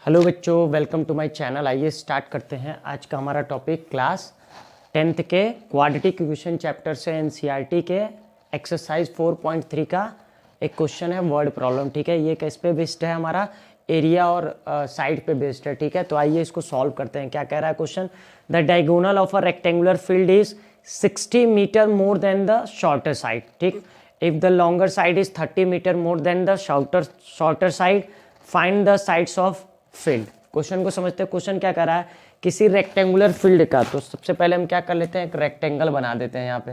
Hello बच्चों, welcome to my channel. आइए start करते हैं आज का हमारा टॉपिक। क्लास 10th के क्वाड्रेटिक इक्वेशन चैप्टर से एनसीईआरटी के एक्सरसाइज 4.3 का एक क्वेश्चन है, वर्ड प्रॉब्लम। ठीक है, ये किस पे बेस्ड है? हमारा एरिया और साइड पे बेस्ड है। ठीक है, तो आइए इसको सॉल्व करते हैं। क्या कह रहा है question? The diagonal of a rectangular field is 60 metre more than the shorter side. ठीक, if the longer side is 30 metre more than the shorter side, find the sides of field. Question को समझते हैं। Question क्या कर रहा है? किसी rectangular field का, तो सबसे पहले हम क्या कर लेते हैं, एक रेक्टेंगल बना देते हैं। यहाँ पे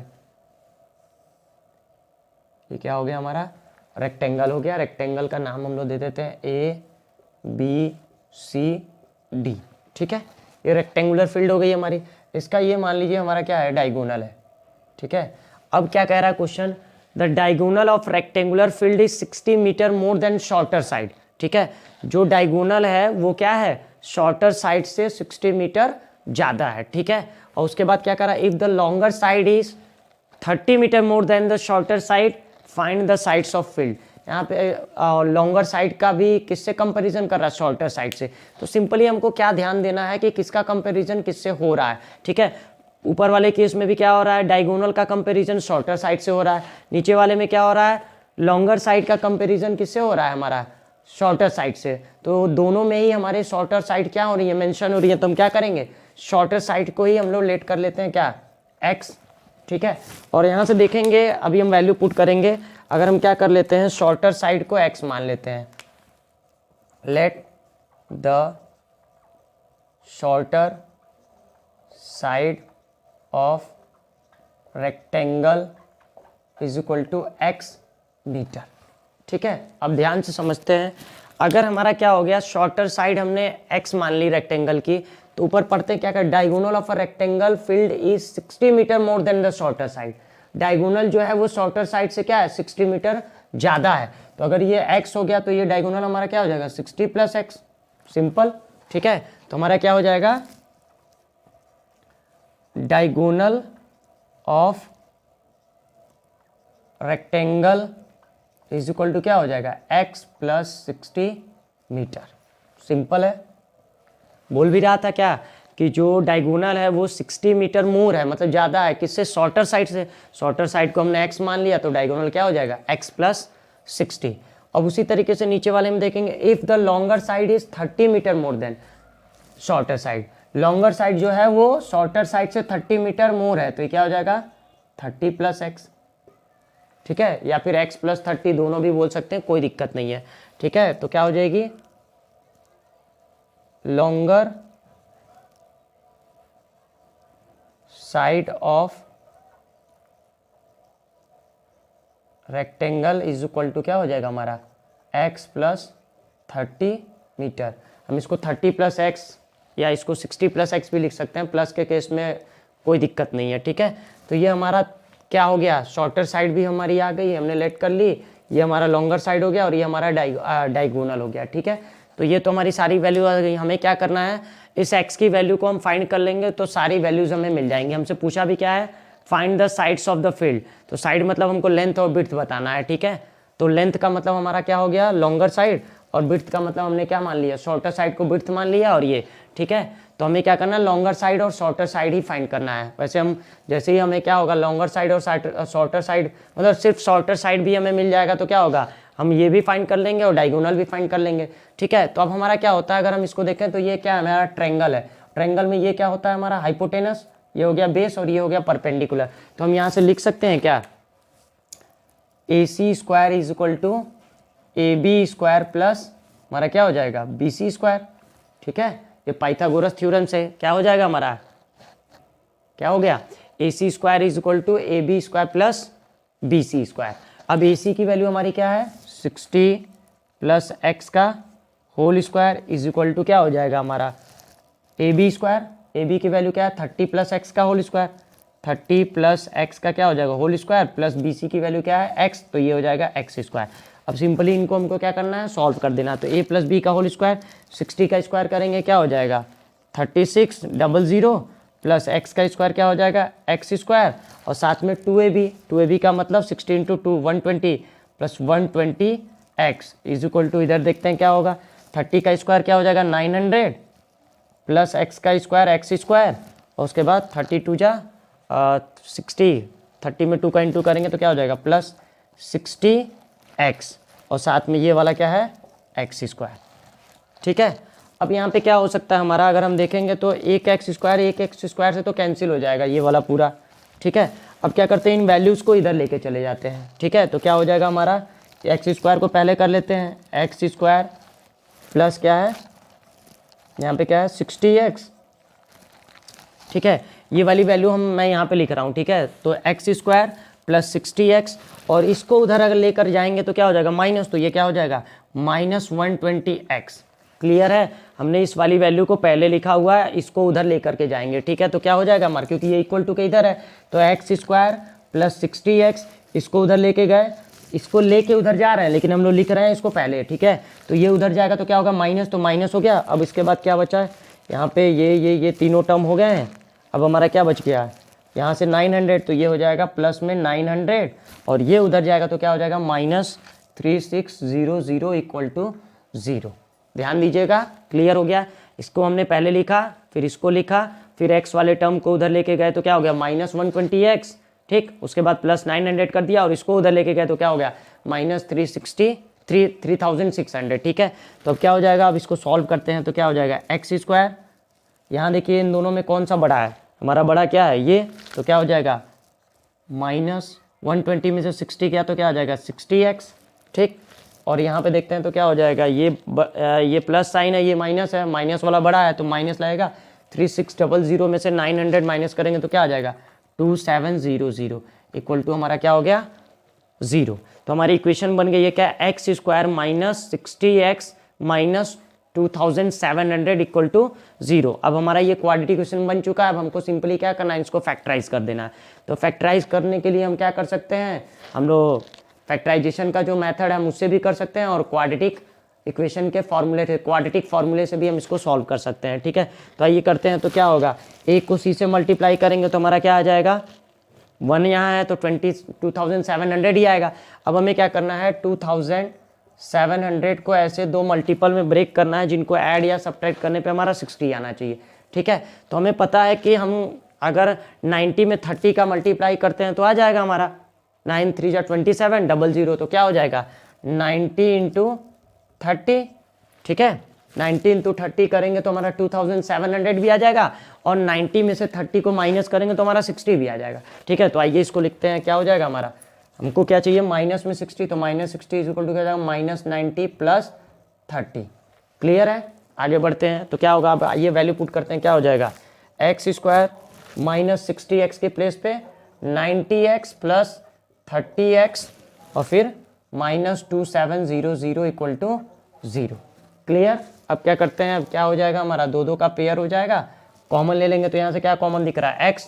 ये क्या हो गया? हमारा रेक्टेंगल हो गया। रेक्टेंगल का नाम हम लोग दे देते हैं ABCD। ठीक है, ये रेक्टेंगुलर फील्ड हो गई हमारी। इसका ये मान लीजिए हमारा क्या है, डायगोनल है। ठीक है, अब क्या कह रहा है question? The diagonal of rectangular field is 60 metre more than shorter side. ठीक है, जो डायगोनल है वो क्या है, शॉर्टर साइड से 60 मीटर ज़्यादा है। ठीक है, और उसके बाद क्या करा? If the longer side is 30 metre more than the shorter side, find the sides of field. यहाँ पे लॉन्गर साइड का भी किससे कंपैरिजन कर रहा है? शॉर्टर साइड से। तो सिंपली हमको क्या ध्यान देना है कि किसका कंपैरिजन किससे हो रहा है। ठीक है, ऊपर वाले केस में भी क्या हो रहा है, डायगोनल का कंपैरिजन शॉर्टर साइड से हो रहा है। नीचे वाले में क्या हो रहा है, लॉन्गर साइड का कंपैरिजन किससे हो रहा है, हमारा शॉर्टर साइड से। तो दोनों में ही हमारे शॉर्टर साइड क्या हो रही है, मेंशन हो रही है। तो हम क्या करेंगे, शॉर्टर साइड को ही हम लोग लेट कर लेते हैं, क्या, x। ठीक है, और यहाँ से देखेंगे, अभी हम वैल्यू पुट करेंगे। अगर हम क्या कर लेते हैं, शॉर्टर साइड को x मान लेते हैं। Let the shorter side of rectangle is equal to x metre. ठीक है, अब ध्यान से समझते हैं। अगर हमारा क्या हो गया, शॉर्टर साइड हमने x मान ली रेक्टेंगल की, तो ऊपर पढ़ते क्या कर, diagonal of a rectangle field is 60 metre more than the shorter side. Diagonal जो है वो शॉर्टर साइड से क्या है, 60 मीटर ज़्यादा है। तो अगर ये x हो गया तो ये डायगोनल हमारा क्या हो जाएगा, 60 प्लस x। सिंपल। ठीक है, तो हमारा क्या हो जाएगा, diagonal of rectangle is equal to क्या हो जाएगा, x प्लस 60 मीटर। सिंपल है। बोल भी रहा था क्या कि जो डायगोनल है वो 60 मीटर मोर है, मतलब ज़्यादा है किससे, शॉर्टर साइड से। शॉर्टर साइड को हमने x मान लिया तो डायगोनल क्या हो जाएगा, x प्लस 60। अब उसी तरीके से नीचे वाले में देखेंगे, if the longer side is 30 metre more than shorter side. Longer side जो है वो शॉर्टर साइड से 30 मीटर मोर है, तो ये क्या हो जाएगा, 30 प्लस x। ठीक है, या फिर x प्लस 30 दोनों भी बोल सकते हैं, कोई दिक्कत नहीं है। ठीक है, तो क्या हो जाएगी, longer side of rectangle is equal to क्या हो जाएगा हमारा, x प्लस 30 मीटर। हम इसको 30 प्लस x या इसको 60 प्लस x भी लिख सकते हैं, प्लस के केस में कोई दिक्कत नहीं है। ठीक है, तो ये हमारा क्या हो गया, शॉर्टर साइड भी हमारी आ गई, हमने लेट कर ली। ये हमारा लॉन्गर साइड हो गया और ये हमारा डायगोनल हो गया। ठीक है, तो ये तो हमारी सारी वैल्यू आ गई। हमें क्या करना है, इस x की वैल्यू को हम फाइंड कर लेंगे तो सारी वैल्यूज हमें मिल जाएंगी। हमसे पूछा भी क्या है, find the sides of the field. तो साइड मतलब हमको लेंथ और विड्थ बताना है। ठीक है, तो लेंथ का मतलब हमारा क्या हो गया, लॉन्गर साइड, और विड्थ का मतलब हमने क्या मान लिया, शॉर्टर साइड को विड्थ मान लिया। और ये ठीक है, तो हमें क्या करना है, लॉन्गर साइड और शॉर्टर साइड ही फाइंड करना है। वैसे हम जैसे ही हमें क्या होगा, लॉन्गर साइड और शॉर्टर साइड मतलब सिर्फ शॉर्टर साइड भी हमें मिल जाएगा तो क्या होगा, हम ये भी फाइंड कर लेंगे और डायगोनल भी फाइंड कर लेंगे। ठीक है, तो अब हमारा क्या होता है, अगर हम इसको देखें तो ये क्या है, हमारा ट्रायंगल है। ट्रायंगल में ये क्या होता है, हमारा हाइपोटेनस, ये हो गया बेस और ये हो गया परपेंडिकुलर। तो हम यहाँ से लिख सकते हैं क्या, AC square is equal to AB square plus हमारा क्या हो जाएगा, BC स्क्वायर। ठीक है, ये पाइथागोरस थ्योरम से क्या हो जाएगा, हमारा क्या हो गया, AC square is equal to AB square plus BC square. अब AC की वैल्यू हमारी क्या है, 60 प्लस x का whole square is equal to क्या हो जाएगा हमारा, AB स्क्वायर। AB की वैल्यू क्या है, 30 प्लस x का होल स्क्वायर। 30 प्लस x का क्या हो जाएगा, होल स्क्वायर, प्लस BC की वैल्यू क्या है, x, तो ये हो जाएगा x स्क्वायर। अब सिंपली इनको हमको क्या करना है, सॉल्व कर देना। तो a प्लस बी का होल स्क्वायर, 60 का स्क्वायर करेंगे क्या हो जाएगा, 3600 प्लस x का स्क्वायर क्या हो जाएगा, x स्क्वायर, और साथ में 2ab का मतलब 16 × 2 120 plus 120x is equal to, इधर देखते हैं क्या होगा, 30 का स्क्वायर क्या हो जाएगा 900 प्लस एक्स का स्क्वायर एक्स स्क्वायर, और उसके बाद 32 जा 60, 30 में 2 का इंटू करेंगे तो क्या हो जाएगा प्लस 60x, और साथ में ये वाला क्या है एक्स स्क्वायर। ठीक है, अब यहाँ पे क्या हो सकता है हमारा, अगर हम देखेंगे तो एक एक्स स्क्वायर से तो कैंसिल हो जाएगा ये वाला पूरा। ठीक है, अब क्या करते हैं इन वैल्यूज़ को इधर लेके चले जाते हैं। ठीक है, तो क्या हो जाएगा हमारा, एक्स स्क्वायर को पहले कर लेते हैं, एक्स स्क्वायर प्लस क्या है यहाँ पे क्या है 60x। ठीक है, ये वाली वैल्यू मैं यहाँ पे लिख रहा हूँ। ठीक है, तो एक्स स्क्वायर प्लस 60x, और इसको उधर अगर लेकर जाएंगे तो क्या हो जाएगा माइनस, तो ये क्या हो जाएगा माइनस 120x। क्लियर है, हमने इस वाली वैल्यू को पहले लिखा हुआ है, इसको उधर लेकर के जाएंगे। ठीक है, तो क्या हो जाएगा हमारा, क्योंकि ये इक्वल टू के इधर है, तो एक्स स्क्वायर प्लस 60x, इसको उधर लेके गए, इसको लेके उधर जा रहे हैं लेकिन हम लोग लिख रहे हैं इसको पहले। ठीक है, तो ये उधर जाएगा तो क्या होगा माइनस, तो माइनस हो गया। अब इसके बाद क्या बचा है यहाँ पे, ये तीनों टर्म हो गए हैं। अब हमारा क्या बच गया है यहाँ से 900, तो ये हो जाएगा प्लस में 900, और ये उधर जाएगा तो क्या हो जाएगा माइनस 3600 इक्वल टू 0। ध्यान दीजिएगा, क्लियर हो गया। इसको हमने पहले लिखा, फिर इसको लिखा, फिर x वाले टर्म को उधर लेके गए तो क्या हो गया माइनस 120x। ठीक, उसके बाद प्लस 900 कर दिया, और इसको उधर लेके गए तो क्या हो गया माइनस 3600। ठीक है, तो अब क्या हो जाएगा, अब इसको सॉल्व करते हैं तो क्या हो जाएगा एक्स स्क्वायर, यहाँ देखिए इन दोनों में कौन सा बड़ा है, हमारा बड़ा क्या है ये, तो क्या हो जाएगा माइनस 120 में से 60 किया तो क्या हो जाएगा 60x। ठीक, और यहाँ पे देखते हैं तो क्या हो जाएगा, ये प्लस साइन है, ये माइनस है, माइनस वाला बड़ा है तो माइनस लगेगा। 3600 में से 900 माइनस करेंगे तो क्या आ जाएगा 2700 इक्वल टू हमारा क्या हो गया 0। तो हमारी इक्वेशन बन गई है क्या, x square minus 60x minus 2700 equal to 0। अब हमारा ये क्वाड्रेटिक इक्वेशन बन चुका है। अब हमको सिंपली क्या करना है, इसको फैक्टराइज कर देना है। तो फैक्टराइज करने के लिए हम क्या कर सकते हैं, हम लोग फैक्टराइजेशन का जो मेथड है हम उससे भी कर सकते हैं, और क्वाड्रेटिक इक्वेशन के फॉर्मूले थे, क्वाड्रेटिक फॉर्मूले से भी हम इसको सॉल्व कर सकते हैं। ठीक है, तो आइए करते हैं। तो क्या होगा, एक को सी से मल्टीप्लाई करेंगे तो हमारा क्या आ जाएगा 1 यहाँ है तो 2700 ही आएगा। अब हमें क्या करना है 2700 को ऐसे दो मल्टीपल में ब्रेक करना है जिनको ऐड या सब्ट्रैक्ट करने पे हमारा 60 आना चाहिए। ठीक है, तो हमें पता है कि हम अगर 90 में 30 का मल्टीप्लाई करते हैं तो आ जाएगा हमारा 9 3 जा 27 00, तो क्या हो जाएगा 90 इंटू 30। ठीक है, 90 इंटू 30 करेंगे तो हमारा 2700 भी आ जाएगा, और 90 में से 30 को माइनस करेंगे तो हमारा 60 भी आ जाएगा। ठीक है, तो आइए इसको लिखते हैं, क्या हो जाएगा हमारा, हमको क्या चाहिए माइनस में 60, तो माइनस 60 इज इक्वल टू क्या जाएगा माइनस 90 प्लस 30। क्लियर है, आगे बढ़ते हैं। तो क्या होगा, अब आइए वैल्यू पुट करते हैं, क्या हो जाएगा एक्स स्क्वायर माइनस 60x के प्लेस पे 90x प्लस 30x, और फिर माइनस 2700 इक्वल टू 0। क्लियर, अब क्या करते हैं, अब क्या हो जाएगा हमारा दो दो का पेयर हो जाएगा, कॉमन ले लेंगे तो यहाँ से क्या कॉमन दिख रहा है x,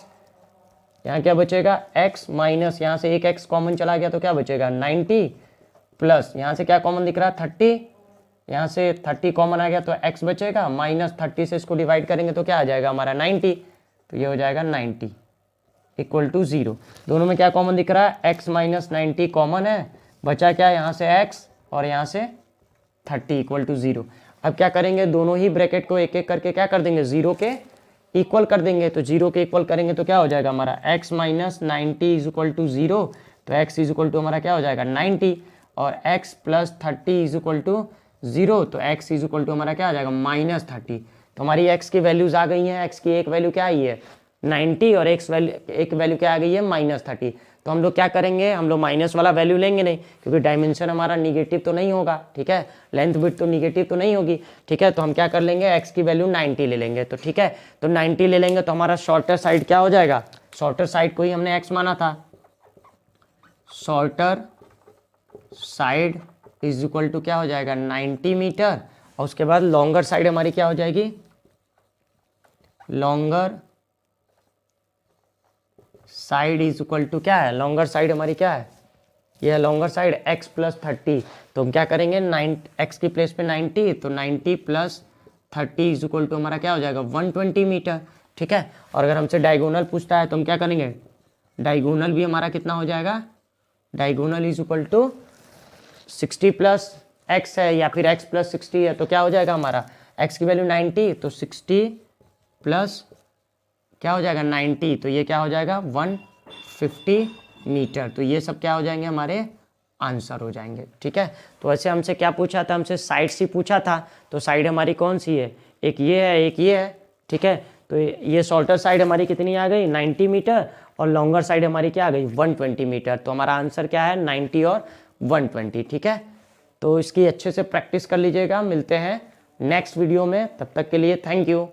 यहाँ क्या बचेगा x माइनस यहाँ से एक x कॉमन चला गया तो क्या बचेगा 90 प्लस यहाँ से क्या कॉमन दिख रहा है 30, यहाँ से 30 कॉमन आ गया तो x बचेगा, माइनस 30 से इसको डिवाइड करेंगे तो क्या आ जाएगा हमारा 90, तो ये हो जाएगा 90 इक्वल टू 0। दोनों में क्या कॉमन दिख रहा है x माइनस 90 कॉमन है, बचा क्या यहाँ से x और यहाँ से 30 इक्वल टू 0। अब क्या करेंगे, दोनों ही ब्रैकेट को एक एक करके क्या कर देंगे 0 के इक्वल कर देंगे। तो 0 के इक्वल करेंगे तो क्या हो जाएगा हमारा x minus 90 is equal to 0, तो x इज इक्वल टू हमारा क्या हो जाएगा 90, और x plus 30 is equal to 0, तो x इज इक्वल टू हमारा क्या आ जाएगा माइनस 30। तो हमारी x की वैल्यूज आ गई हैं, x की एक वैल्यू क्या आई है 90 और एक वैल्यू क्या आ गई है माइनस 30। तो हम लोग क्या करेंगे, हम लोग माइनस वाला वैल्यू लेंगे नहीं, क्योंकि डायमेंशन हमारा निगेटिव तो नहीं होगा। ठीक है, लेंथ विड्थ तो निगेटिव तो नहीं होगी। ठीक है, तो हम क्या कर लेंगे x की वैल्यू 90 ले लेंगे। तो ठीक है, तो 90 ले लेंगे तो हमारा शॉर्टर साइड क्या हो जाएगा, शॉर्टर साइड को ही हमने x माना था, shorter side is equal to क्या हो जाएगा 90 मीटर, और उसके बाद लॉन्गर साइड हमारी क्या हो जाएगी, longer side is equal to क्या है, लॉन्गर साइड हमारी क्या है, ये है लॉन्गर साइड x प्लस 30। तो हम क्या करेंगे x की प्लेस पे 90, तो 90 प्लस 30 इज इक्वल टू हमारा क्या हो जाएगा 120 मीटर। ठीक है, और अगर हमसे डायगोनल पूछता है तो हम क्या करेंगे, डायगोनल भी हमारा कितना हो जाएगा, diagonal is equal to 60 plus x है या फिर x प्लस 60 है, तो क्या हो जाएगा हमारा x की वैल्यू 90, तो 60 प्लस क्या हो जाएगा 90, तो ये क्या हो जाएगा 150 मीटर। तो ये सब क्या हो जाएंगे हमारे आंसर हो जाएंगे। ठीक है, तो वैसे हमसे क्या पूछा था, हमसे साइड्स ही पूछा था। तो साइड हमारी कौन सी है, एक ये है एक ये है। ठीक है, तो ये शॉर्टर साइड हमारी कितनी आ गई 90 मीटर और लॉन्गर साइड हमारी क्या आ गई 120 मीटर। तो हमारा आंसर क्या है 90 और 120। ठीक है, तो इसकी अच्छे से प्रैक्टिस कर लीजिएगा। मिलते हैं नेक्स्ट वीडियो में, तब तक के लिए थैंक यू।